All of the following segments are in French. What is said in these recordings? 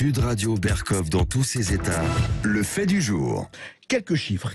Sud Radio Berkov dans tous ses états. Le fait du jour. Quelques chiffres.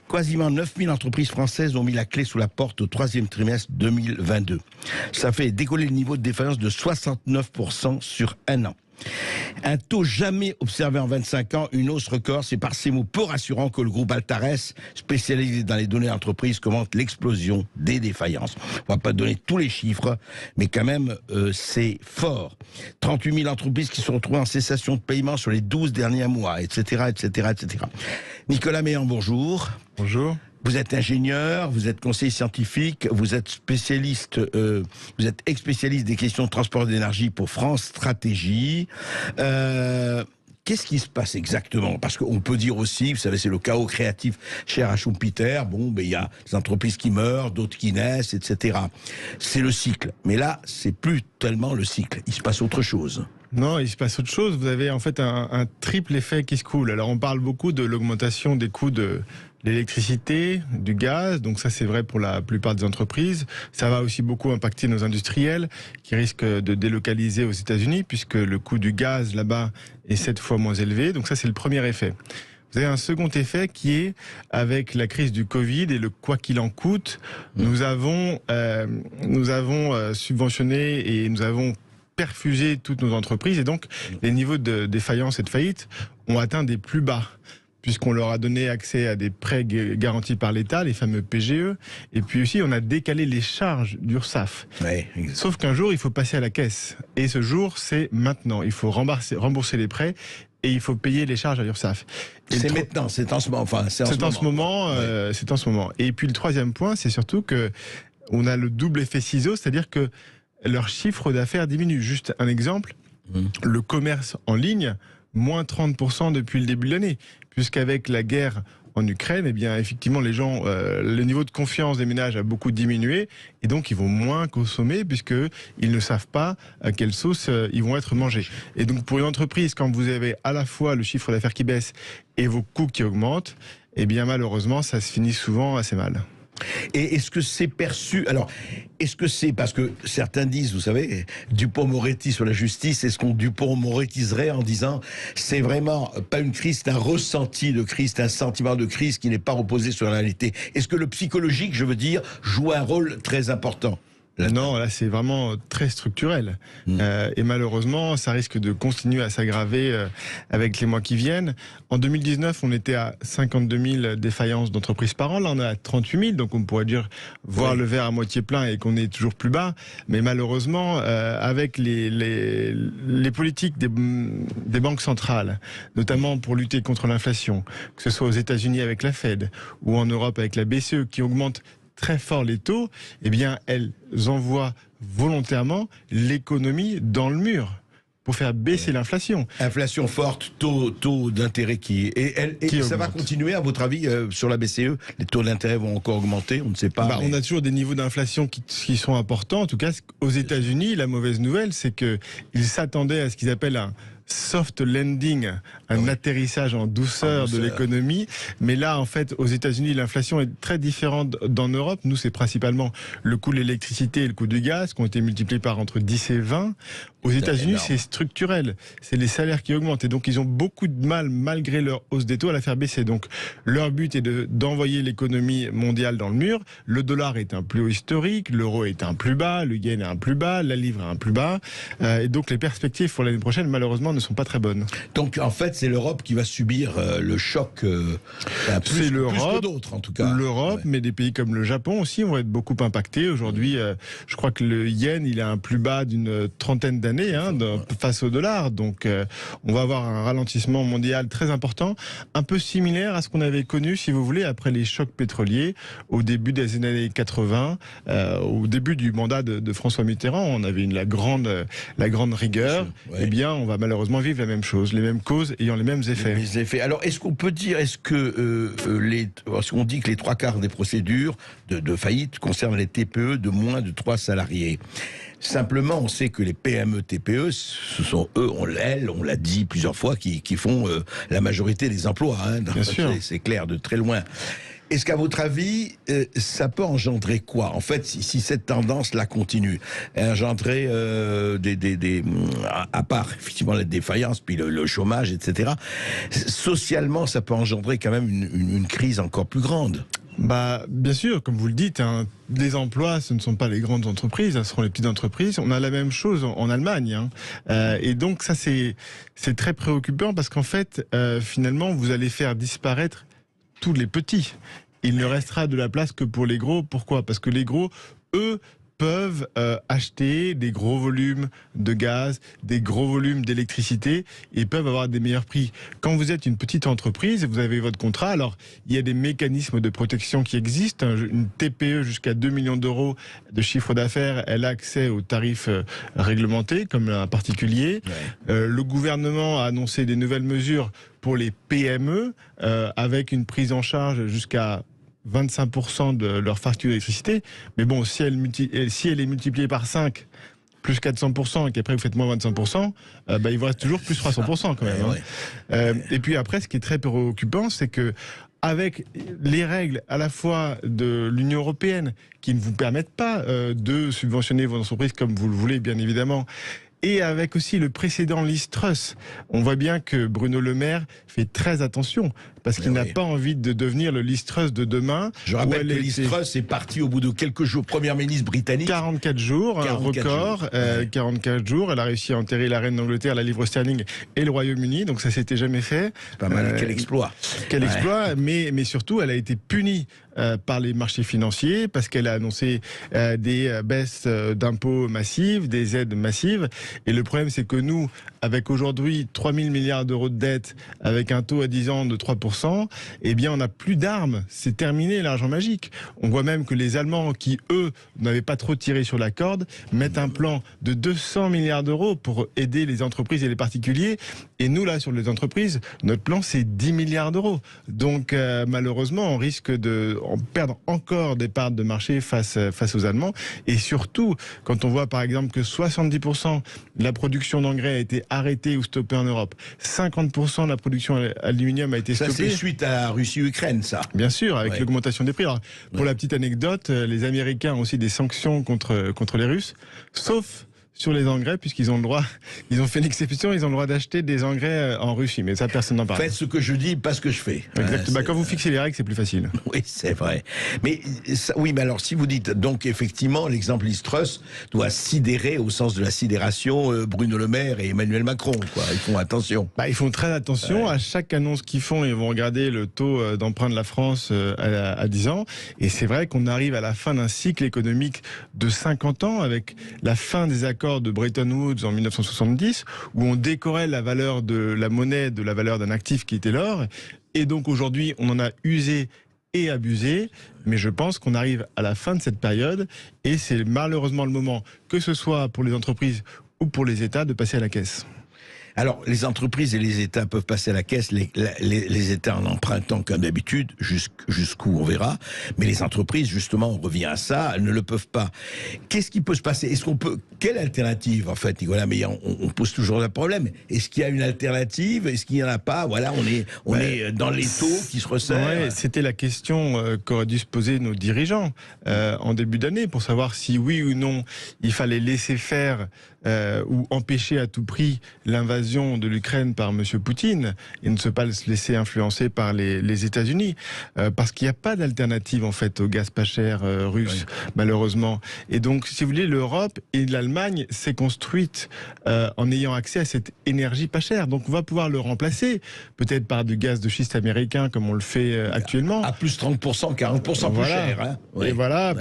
Quasiment 9000 entreprises françaises ont mis la clé sous la porte au troisième trimestre 2022. Ça fait décoller le niveau de défaillance de 69% sur un an. Un taux jamais observé en 25 ans, une hausse record. C'est par ces mots peu rassurants que le groupe Altares, spécialisé dans les données d'entreprise, commente l'explosion des défaillances. On va pas donner tous les chiffres, mais quand même, c'est fort. 38 000 entreprises qui se sont retrouvées en cessation de paiement sur les 12 derniers mois, etc., etc., etc. Nicolas Meillan, bonjour. Bonjour. Vous êtes ingénieur, vous êtes conseiller scientifique, vous êtes spécialiste, vous êtes ex-spécialiste des questions de transport d'énergie pour France Stratégie. Qu'est-ce qui se passe exactement? Parce qu'on peut dire aussi, vous savez, c'est le chaos créatif chez RH Schumpeter. Bon, ben il y a des entreprises qui meurent, d'autres qui naissent, etc. C'est le cycle. Mais là, c'est plus tellement le cycle. Il se passe autre chose. Non, il se passe autre chose. Vous avez en fait un triple effet qui se coule. Alors on parle beaucoup de l'augmentation des coûts de l'électricité, du gaz, donc ça c'est vrai pour la plupart des entreprises. Ça va aussi beaucoup impacter nos industriels qui risquent de délocaliser aux États-Unis puisque le coût du gaz là-bas est 7 fois moins élevé. Donc ça c'est le premier effet. Vous avez un second effet qui est avec la crise du Covid et le quoi qu'il en coûte. Nous avons subventionné et nous avons perfusé toutes nos entreprises et donc les niveaux de défaillance et de faillite ont atteint des plus bas, puisqu'on leur a donné accès à des prêts garantis par l'État, les fameux PGE, et puis aussi on a décalé les charges d'URSSAF. Ouais, sauf qu'un jour, il faut passer à la caisse. Et ce jour, c'est maintenant. Il faut rembourser les prêts et il faut payer les charges à l'URSSAF. C'est maintenant, c'est en ce moment. Enfin, c'est en ce moment. Et puis le troisième point, c'est surtout que on a le double effet ciseau, c'est-à-dire que leur chiffre d'affaires diminue. Juste un exemple, le commerce en ligne, moins 30% depuis le début de l'année, puisqu'avec la guerre en Ukraine, eh bien, effectivement, les gens, le niveau de confiance des ménages a beaucoup diminué, et donc ils vont moins consommer, puisqu'ils ne savent pas à quelle sauce ils vont être mangés. Et donc, pour une entreprise, quand vous avez à la fois le chiffre d'affaires qui baisse et vos coûts qui augmentent, eh bien, malheureusement, ça se finit souvent assez mal. Et est-ce que c'est perçu? Alors, est-ce que c'est parce que certains disent, vous savez, Dupond-Moretti sur la justice, est-ce qu'on Dupond-Morettiserait en disant c'est vraiment pas une crise, c'est un ressenti de crise, c'est un sentiment de crise qui n'est pas reposé sur la réalité? Est-ce que le psychologique, je veux dire, joue un rôle très important? Non, là c'est vraiment très structurel. Et malheureusement, ça risque de continuer à s'aggraver avec les mois qui viennent. En 2019, on était à 52 000 défaillances d'entreprises par an. Là, on est à 38 000, donc on pourrait dire voir le verre à moitié plein et qu'on est toujours plus bas. Mais malheureusement, avec les politiques des banques centrales, notamment pour lutter contre l'inflation, que ce soit aux États-Unis avec la Fed ou en Europe avec la BCE, qui augmente très fort les taux, eh bien, elles envoient volontairement l'économie dans le mur pour faire baisser l'inflation. Inflation forte, taux d'intérêt qui ça va continuer à votre avis sur la BCE? Les taux d'intérêt vont encore augmenter, on ne sait pas. On a toujours des niveaux d'inflation qui sont importants. En tout cas, aux États-Unis, la mauvaise nouvelle, c'est qu'ils s'attendaient à ce qu'ils appellent un soft landing, un atterrissage en douceur de l'économie. Mais là, en fait, aux États-Unis, l'inflation est très différente d'en Europe. Nous, c'est principalement le coût de l'électricité et le coût du gaz qui ont été multipliés par entre 10 et 20. Aux États-Unis, c'est structurel. C'est les salaires qui augmentent. Et donc, ils ont beaucoup de mal, malgré leur hausse des taux, à la faire baisser. Donc, leur but est d'envoyer l'économie mondiale dans le mur. Le dollar est un plus haut historique, l'euro est un plus bas, le yen est un plus bas, la livre est un plus bas. Et donc, les perspectives pour l'année prochaine, malheureusement, ne sont pas très bonnes. Donc, en fait, c'est l'Europe qui va subir le choc plus que d'autres, en tout cas. L'Europe, mais des pays comme le Japon aussi vont être beaucoup impactés. Aujourd'hui, je crois que le yen, il a un plus bas d'une trentaine d'années face au dollar. Donc, on va avoir un ralentissement mondial très important, un peu similaire à ce qu'on avait connu, si vous voulez, après les chocs pétroliers au début des années 80, au début du mandat de François Mitterrand. On avait la grande rigueur. Eh bien, on va malheureusement vivre la même chose, les mêmes causes ayant les mêmes effets. Les effets. Alors, est-ce qu'on peut dire, parce qu'on dit que les 3/4 des procédures de faillite concernent les TPE de moins de 3 salariés. Simplement, on sait que les PME-TPE, ce sont eux, on l'a dit plusieurs fois, qui font la majorité des emplois. Bien sûr. C'est clair, de très loin. Est-ce qu'à votre avis, ça peut engendrer quoi? En fait, si cette tendance-là continue, engendrer à part effectivement la défaillance, puis le chômage, etc., socialement, ça peut engendrer quand même une crise encore plus grande. Bah, bien sûr, comme vous le dites, hein, les emplois, ce ne sont pas les grandes entreprises, ce seront les petites entreprises. On a la même chose en Allemagne. Hein. Et donc ça, c'est très préoccupant parce qu'en fait, finalement, vous allez faire disparaître tous les petits. Il ne restera de la place que pour les gros. Pourquoi? Parce que les gros, eux, peuvent acheter des gros volumes de gaz, des gros volumes d'électricité et peuvent avoir des meilleurs prix. Quand vous êtes une petite entreprise, vous avez votre contrat, alors il y a des mécanismes de protection qui existent. Une TPE jusqu'à 2 millions d'euros de chiffre d'affaires, elle a accès aux tarifs réglementés comme un particulier. Ouais. Le gouvernement a annoncé des nouvelles mesures pour les PME avec une prise en charge jusqu'à 25% de leur facture d'électricité, mais bon, si elle est multipliée par 5, plus 400%, et qu'après vous faites moins 25%, il vous reste toujours plus 300% quand même. Hein. Et puis après, ce qui est très préoccupant, c'est que avec les règles à la fois de l'Union européenne, qui ne vous permettent pas de subventionner vos entreprises comme vous le voulez, bien évidemment, et avec aussi le précédent Liz Truss, on voit bien que Bruno Le Maire fait très attention parce qu'il n'a pas envie de devenir le Liz Truss de demain. Je rappelle que Liz Truss est partie au bout de quelques jours, première ministre britannique. 44 jours, un record. 44 jours, elle a réussi à enterrer la reine d'Angleterre, la livre sterling et le Royaume-Uni, donc ça s'était jamais fait. C'est pas mal, quel exploit. Quel exploit, mais surtout elle a été punie par les marchés financiers parce qu'elle a annoncé des baisses d'impôts massives, des aides massives. Et le problème, c'est que nous, avec aujourd'hui 3 000 milliards d'euros de dette, avec un taux à 10 ans de 3%, eh bien, on n'a plus d'armes. C'est terminé, l'argent magique. On voit même que les Allemands, qui, eux, n'avaient pas trop tiré sur la corde, mettent un plan de 200 milliards d'euros pour aider les entreprises et les particuliers. Et nous, là, sur les entreprises, notre plan, c'est 10 milliards d'euros. Donc, malheureusement, on risque de perdre encore des parts de marché face aux Allemands. Et surtout, quand on voit, par exemple, que 70% de la production d'engrais a été arrêtée ou stoppée en Europe, 50% de la production aluminium a été stoppée. Ça, c'est suite à la Russie-Ukraine, ça. Bien sûr, avec l'augmentation des prix. Alors, pour la petite anecdote, les Américains ont aussi des sanctions contre les Russes, sauf sur les engrais, puisqu'ils ont le droit, ils ont fait l'exception, ils ont le droit d'acheter des engrais en Russie, mais ça, personne n'en parle. Faites ce que je dis, pas ce que je fais. Exactement. Quand vous fixez les règles, c'est plus facile. Oui, c'est vrai. Mais alors si vous dites, donc effectivement, l'exemple Liz Truss doit sidérer au sens de la sidération Bruno Le Maire et Emmanuel Macron, quoi. Ils font attention. Ils font très attention à chaque annonce qu'ils font. Ils vont regarder le taux d'emprunt de la France à 10 ans. Et c'est vrai qu'on arrive à la fin d'un cycle économique de 50 ans avec la fin des accords de Bretton Woods en 1970, où on décorrèle la valeur de la monnaie de la valeur d'un actif qui était l'or. Et donc aujourd'hui, on en a usé et abusé, mais je pense qu'on arrive à la fin de cette période et c'est malheureusement le moment, que ce soit pour les entreprises ou pour les États, de passer à la caisse. Alors, les entreprises et les États peuvent passer à la caisse, les États en empruntant comme d'habitude, jusqu'où on verra, mais les entreprises, justement, on revient à ça, elles ne le peuvent pas. Qu'est-ce qui peut se passer? Est-ce qu'on peut... Quelle alternative, en fait, Nicolas? Mais on pose toujours le problème. Est-ce qu'il y a une alternative? Est-ce qu'il n'y en a pas? Voilà, on est dans les taux qui se resserrent. Ouais, c'était la question qu'auraient dû se poser nos dirigeants en début d'année, pour savoir si oui ou non il fallait laisser faire ou empêcher à tout prix l'invasion de l'Ukraine par M. Poutine et ne pas se laisser influencer par les États-Unis, parce qu'il n'y a pas d'alternative en fait au gaz pas cher russe, malheureusement. Et donc, si vous voulez, l'Europe et l'Allemagne s'est construite en ayant accès à cette énergie pas chère. Donc, on va pouvoir le remplacer, peut-être par du gaz de schiste américain, comme on le fait actuellement. À plus 30%, 40% plus cher. Hein. Et voilà,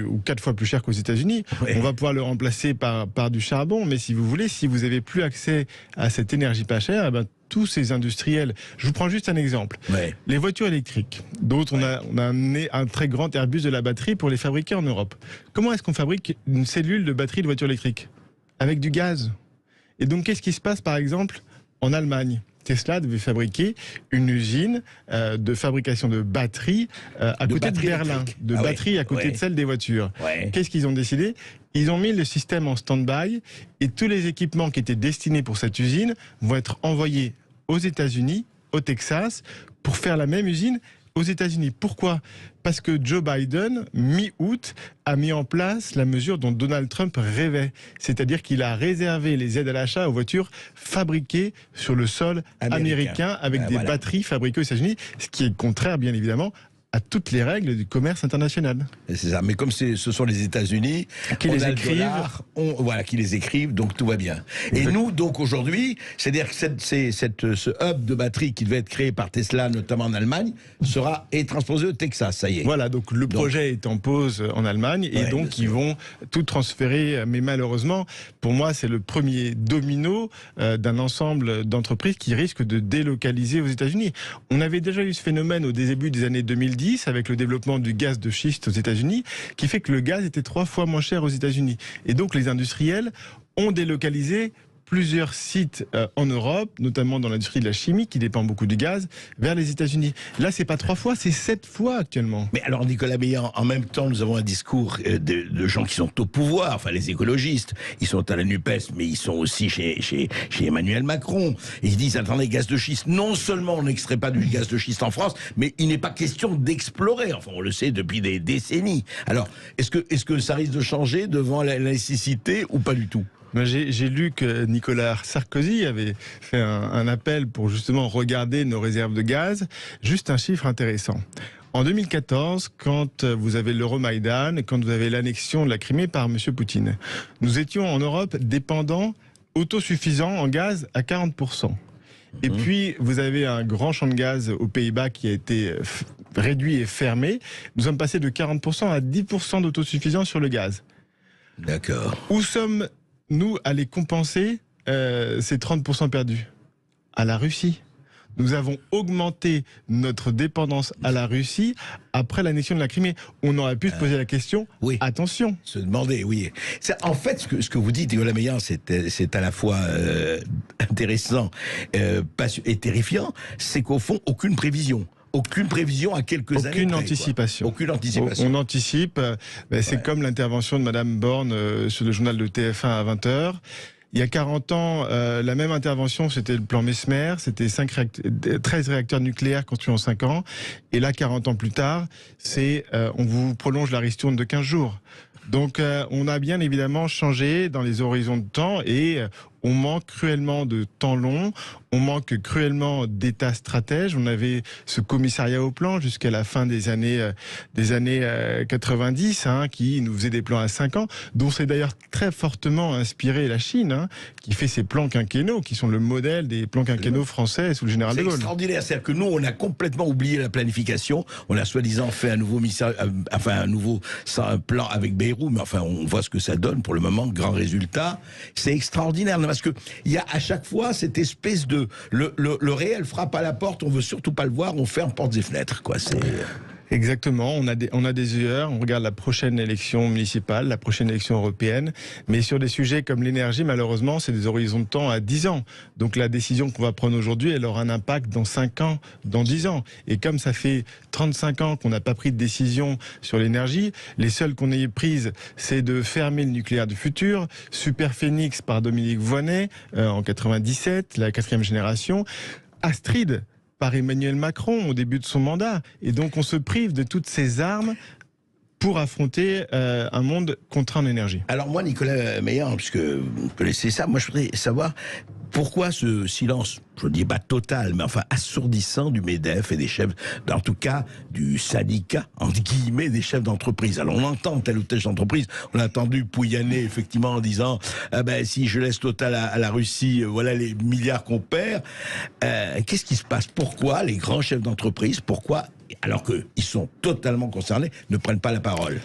ou 4 fois plus cher qu'aux États-Unis. On va pouvoir le remplacer par du charbon. Mais si vous voulez, si vous n'avez plus accès à cette énergie pas chère, tous ces industriels, je vous prends juste un exemple, les voitures électriques, d'autres on a amené un très grand Airbus de la batterie pour les fabriquer en Europe. Comment est-ce qu'on fabrique une cellule de batterie de voiture électrique? Avec du gaz. Et donc qu'est-ce qui se passe par exemple en Allemagne? Tesla devait fabriquer une usine de fabrication de batteries à côté de Berlin, batteries à côté de celle des voitures. Qu'est-ce qu'ils ont décidé? Ils ont mis le système en stand-by et tous les équipements qui étaient destinés pour cette usine vont être envoyés aux États-Unis, au Texas, pour faire la même usine aux États-Unis. Pourquoi ? Parce que Joe Biden, mi-août, a mis en place la mesure dont Donald Trump rêvait. C'est-à-dire qu'il a réservé les aides à l'achat aux voitures fabriquées sur le sol américain avec des batteries fabriquées aux États-Unis, ce qui est contraire, bien évidemment, à toutes les règles du commerce international. C'est ça. Mais comme ce sont les États-Unis qui les écrivent, qui les écrivent, donc tout va bien. Et nous, donc aujourd'hui, c'est-à-dire que ce hub de batterie qui devait être créé par Tesla, notamment en Allemagne, est transposé au Texas. Ça y est. Voilà. Donc le projet est en pause en Allemagne et donc ils vont tout transférer. Mais malheureusement, pour moi, c'est le premier domino d'un ensemble d'entreprises qui risquent de délocaliser aux États-Unis. On avait déjà eu ce phénomène au début des années 2010. Avec le développement du gaz de schiste aux États-Unis, qui fait que le gaz était 3 fois moins cher aux États-Unis. Et donc les industriels ont délocalisé plusieurs sites en Europe, notamment dans l'industrie de la chimie, qui dépend beaucoup du gaz, vers les États-Unis. Là, c'est pas 3 fois, c'est 7 fois actuellement. Mais alors, Nicolas Meillan, en même temps, nous avons un discours de gens qui sont au pouvoir, enfin les écologistes. Ils sont à la NUPES, mais ils sont aussi chez Emmanuel Macron. Et ils disent, attendez, gaz de schiste, non seulement on n'extrait pas du gaz de schiste en France, mais il n'est pas question d'explorer. Enfin, on le sait depuis des décennies. Alors, est-ce que ça risque de changer devant la nécessité ou pas du tout ? J'ai lu que Nicolas Sarkozy avait fait un appel pour justement regarder nos réserves de gaz. Juste un chiffre intéressant. En 2014, quand vous avez l'Euromaïdan, quand vous avez l'annexion de la Crimée par M. Poutine, nous étions en Europe dépendants, autosuffisants en gaz à 40%. Et puis, vous avez un grand champ de gaz aux Pays-Bas qui a été réduit et fermé. Nous sommes passés de 40% à 10% d'autosuffisance sur le gaz. D'accord. Où sommes-nous allés compenser ces 30% perdus ? À la Russie. Nous avons augmenté notre dépendance à la Russie après l'annexion de la Crimée. On aurait pu se poser la question, attention. Se demander, oui. En fait, ce que vous dites, Nicolas Meillan, c'est à la fois intéressant et terrifiant, c'est qu'au fond, aucune prévision à quelques années. Aucune anticipation. Aucune anticipation. On anticipe. C'est comme l'intervention de Madame Borne sur le journal de TF1 à 20h. Il y a 40 ans, la même intervention, c'était le plan Mesmer, c'était 13 réacteurs nucléaires construits en 5 ans. Et là, 40 ans plus tard, on vous prolonge la ristourne de 15 jours. Donc, on a bien évidemment changé dans les horizons de temps et on manque cruellement de temps long, on manque cruellement d'état stratège. On avait ce commissariat au plan jusqu'à la fin des années 90, qui nous faisait des plans à 5 ans, dont c'est d'ailleurs très fortement inspiré la Chine, qui fait ses plans quinquennaux, qui sont le modèle des plans quinquennaux français sous le général de Gaulle. C'est extraordinaire, c'est-à-dire que nous, on a complètement oublié la planification. On a soi-disant fait un nouveau plan avec Bayrou, mais enfin, on voit ce que ça donne pour le moment. Grand résultat. C'est extraordinaire. Parce que il y a à chaque fois cette espèce de le réel frappe à la porte, on veut surtout pas le voir, on ferme portes et fenêtres, quoi. C'est Exactement, on a des heures, on regarde la prochaine élection municipale, la prochaine élection européenne, mais sur des sujets comme l'énergie, malheureusement, c'est des horizons de temps à 10 ans. Donc la décision qu'on va prendre aujourd'hui, elle aura un impact dans 5 ans, dans 10 ans. Et comme ça fait 35 ans qu'on n'a pas pris de décision sur l'énergie, les seules qu'on ait prises, c'est de fermer le nucléaire du futur, Superphénix par Dominique Voynet en 97, la 4e génération, Astrid par Emmanuel Macron au début de son mandat. Et donc on se prive de toutes ces armes pour affronter un monde contraint en énergie. Alors moi, Nicolas Meillan, puisque vous connaissez ça, moi je voudrais savoir pourquoi ce silence, je ne dis pas total, mais enfin assourdissant du MEDEF et des chefs, en tout cas du syndicat, entre guillemets, des chefs d'entreprise. Alors on entend telle ou telle entreprise, on a entendu pouillaner effectivement en disant si je laisse Total à la Russie, voilà les milliards qu'on perd. Qu'est-ce qui se passe ? Pourquoi les grands chefs d'entreprise, alors qu'ils sont totalement concernés, ne prennent pas la parole ?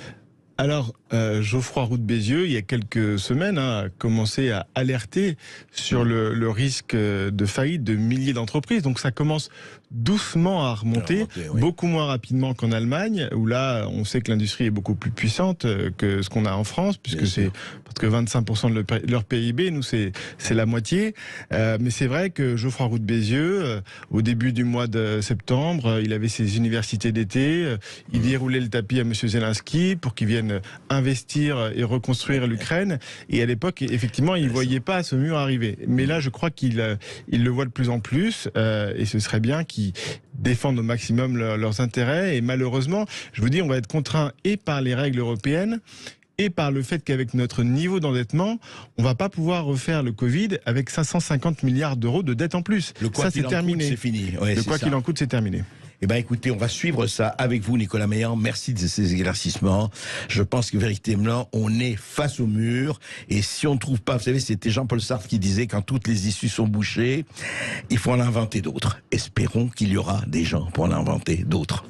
Alors, Geoffroy Roux de Bézieux, il y a quelques semaines, a commencé à alerter sur le risque de faillite de milliers d'entreprises. Donc ça commence doucement à remonter, beaucoup moins rapidement qu'en Allemagne, où là, on sait que l'industrie est beaucoup plus puissante que ce qu'on a en France, puisque c'est parce que 25% de leur PIB, nous, c'est la moitié. Mais c'est vrai que Geoffroy Roux de Bézieux, au début du mois de septembre, il avait ses universités d'été, il déroulait le tapis à M. Zelensky pour qu'il vienne investir et reconstruire l'Ukraine. Et à l'époque, effectivement, il ne voyait pas ce mur arriver. Mais là, je crois qu'il le voit de plus en plus, et ce serait bien qu'il défendent au maximum leurs intérêts. Et malheureusement, je vous dis, on va être contraint et par les règles européennes et par le fait qu'avec notre niveau d'endettement, on va pas pouvoir refaire le Covid avec 550 milliards d'euros de dette en plus. Ça, c'est terminé. C'est fini. Ouais, le quoi qu'il en coûte, c'est terminé. Eh bien, écoutez, on va suivre ça avec vous, Nicolas Meillan. Merci de ces éclaircissements. Je pense que véritablement, on est face au mur. Et si on ne trouve pas, vous savez, c'était Jean-Paul Sartre qui disait, quand toutes les issues sont bouchées, il faut en inventer d'autres. Espérons qu'il y aura des gens pour en inventer d'autres.